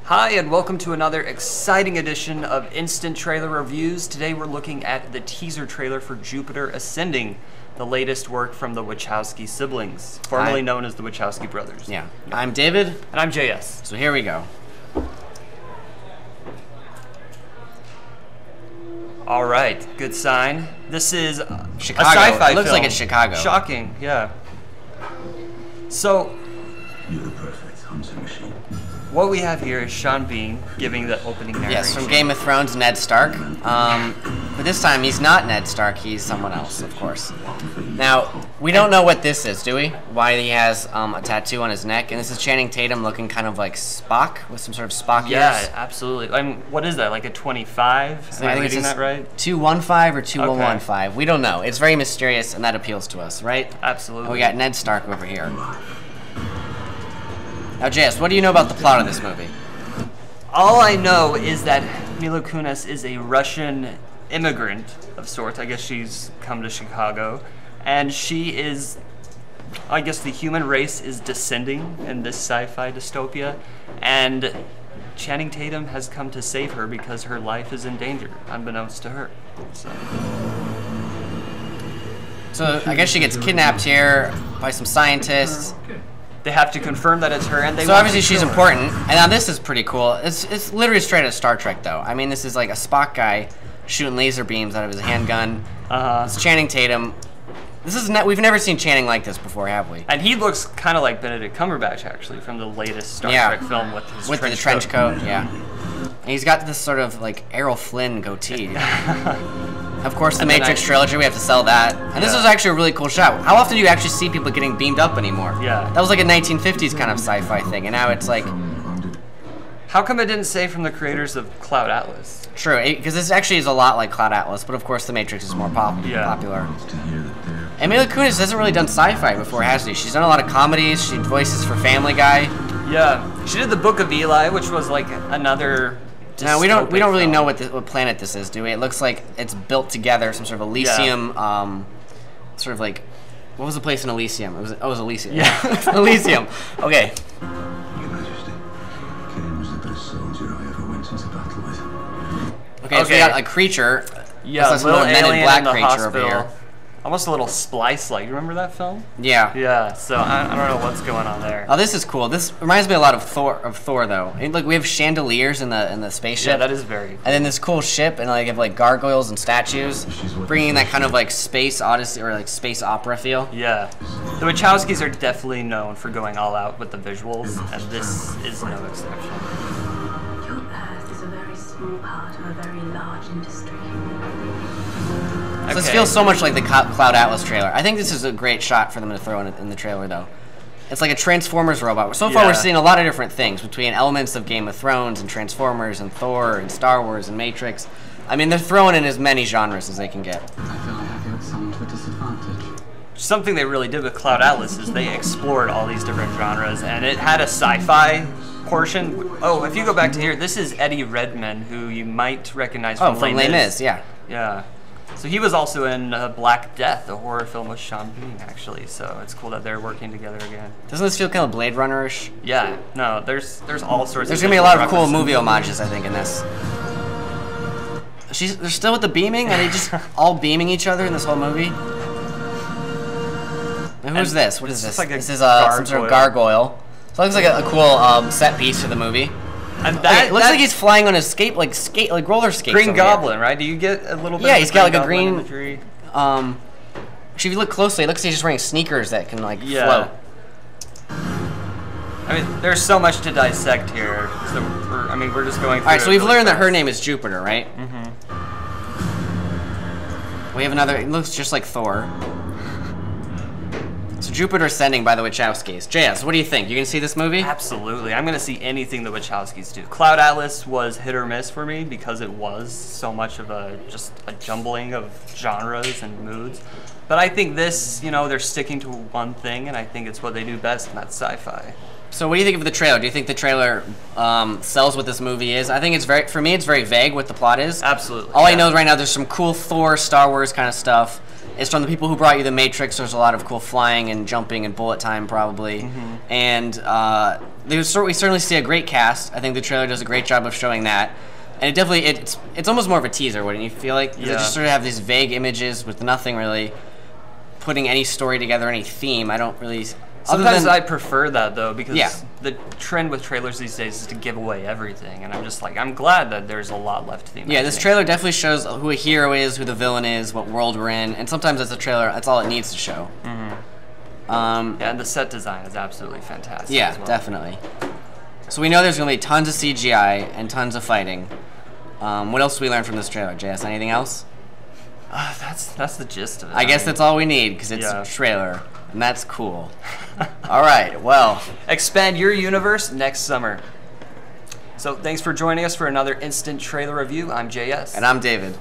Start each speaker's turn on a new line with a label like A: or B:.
A: Hi, and welcome to another exciting edition of Instant Trailer Reviews. Today we're looking at the teaser trailer for Jupiter Ascending, the latest work from the Wachowski siblings, formerly known as the Wachowski brothers.
B: Yeah. I'm David.
A: And I'm JS.
B: So here we go.
A: All right, good sign. This is
B: Chicago.
A: A sci-fi
B: It looks
A: film.
B: like it's Chicago.
A: Shocking, yeah. So,
C: You're the perfect hunting machine.
A: what we have here is Sean Bean giving the opening narration.
B: Yes, from Game of Thrones, Ned Stark. But this time he's not Ned Stark, he's someone else, of course. Now, we don't know what this is, do we? Why he has a tattoo on his neck. And this is Channing Tatum looking kind of like Spock, with some sort of Spock ears.
A: Yeah, absolutely. I mean, what is that, like a 25? Am I reading that right?
B: 215 or 2115. We don't know. It's very mysterious, and that appeals to us, right?
A: Absolutely.
B: And we got Ned Stark over here. Now, JS, what do you know about the plot of this movie?
A: All I know is that MIla Kunis is a Russian immigrant of sorts. I guess she's come to Chicago. And she is, I guess the human race is descending in this sci-fi dystopia. And Channing Tatum has come to save her because her life is in danger, unbeknownst to her.
B: So I guess she gets kidnapped here by some scientists.
A: They have to confirm that it's her, and
B: So obviously she's important. And now this is pretty cool. It's literally straight out of Star Trek, though. I mean, this is like a Spock guy shooting laser beams out of his handgun. It's Channing Tatum. We've never seen Channing like this before, have we?
A: And he looks kind of like Benedict Cumberbatch, actually, from the latest Star Trek film with his
B: trench coat. Yeah. And he's got this sort of like Errol Flynn goatee. Of course, the Matrix trilogy, we have to sell that. And this was actually a really cool shot. How often do you actually see people getting beamed up anymore?
A: Yeah.
B: That was like a 1950s kind of sci-fi thing, and now it's like...
A: How come it didn't say from the creators of Cloud Atlas?
B: True, because this actually is a lot like Cloud Atlas, but of course the Matrix is more popular. And Mila Kunis hasn't really done sci-fi before, has she? She's done a lot of comedies, she voices for Family Guy.
A: Yeah, she did the Book of Eli, which was like another...
B: Now we don't really know what planet this is, do we? It looks like it's built together, some sort of Elysium, sort of like, what was the place in Elysium? It was Elysium.
A: Yeah,
B: Elysium. Okay.
C: Your Majesty, Kane was the best soldier I ever went into battle with.
B: Okay, so we got a creature.
A: Yeah,
B: a little Men in Black creature over here.
A: Almost a little Splice-like. You remember that film?
B: Yeah.
A: Yeah. So I don't know what's going on there.
B: Oh, this is cool. This reminds me a lot of Thor, though. And, look, we have chandeliers in the spaceship.
A: Yeah, that is very cool.
B: And then this cool ship, and like have like gargoyles and statues, bringing that kind of like space odyssey or like space opera feel.
A: Yeah. The Wachowskis are definitely known for going all out with the visuals, and this is no exception.
D: Your Earth is a very small part of a very large industry.
B: So this feels so much like the Cloud Atlas trailer. I think this is a great shot for them to throw in the trailer, though. It's like a Transformers robot. So far, we're seeing a lot of different things between elements of Game of Thrones and Transformers and Thor and Star Wars and Matrix. I mean, they're throwing in as many genres as they can get.
E: I feel I have you at somewhat of a disadvantage.
A: Something they really did with Cloud Atlas is they explored all these different genres, and it had a sci-fi portion. Oh, if you go back to here, this is Eddie Redmayne, who you might recognize from
B: Les Mis, yeah.
A: Yeah. So he was also in Black Death, a horror film with Sean Bean, actually. So it's cool that they're working together again.
B: Doesn't this feel kind of Blade Runner-ish?
A: Yeah. No, there's all sorts.
B: There's gonna be a lot of cool movie homages, I think, in this. They're still with the beaming? Are they just all beaming each other in this whole movie? And who's this? What is this?
A: Like
B: this is some sort of gargoyle. So it looks like a cool set piece for the movie.
A: And that
B: looks like he's flying on a like roller skates.
A: Green Goblin, right? Do you get a little bit?
B: Yeah, he's got like a green.
A: Imagery?
B: Actually, if you look closely, it looks like he's just wearing sneakers that can like float.
A: I mean, there's so much to dissect here. So we're just going through.
B: All right, so we've learned that her name is Jupiter, right? Mm-hmm. We have another. It looks just like Thor. So Jupiter Ascending by the Wachowskis. JS, what do you think? You gonna see this movie?
A: Absolutely. I'm gonna see anything the Wachowskis do. Cloud Atlas was hit or miss for me because it was so much of just a jumbling of genres and moods. But I think this, they're sticking to one thing, and I think it's what they do best, and that's sci-fi.
B: So what do you think of the trailer? Do you think the trailer sells what this movie is? I think it's for me, it's very vague what the plot is.
A: Absolutely.
B: All I know is right now there's some cool Thor, Star Wars kind of stuff. It's from the people who brought you The Matrix. There's a lot of cool flying and jumping and bullet time, probably. Mm-hmm. And we certainly see a great cast. I think the trailer does a great job of showing that. And it definitely, it's almost more of a teaser, wouldn't you feel like? Because it just sort of have these vague images with nothing really putting any story together, any theme. I don't really...
A: Sometimes I prefer that, though, because the trend with trailers these days is to give away everything. And I'm just like, I'm glad that there's a lot left to the imagination.
B: Yeah, this trailer definitely shows who a hero is, who the villain is, what world we're in. And sometimes as a trailer, that's all it needs to show.
A: Yeah, and the set design is absolutely fantastic.
B: Yeah,
A: as well.
B: Definitely. So we know there's going to be tons of CGI and tons of fighting. What else did we learn from this trailer, JS? Anything else?
A: That's the gist of it.
B: I guess that's all we need, because it's a trailer, and that's cool. All right, well.
A: Expand your universe next summer. So thanks for joining us for another instant trailer review. I'm JS.
B: And I'm David.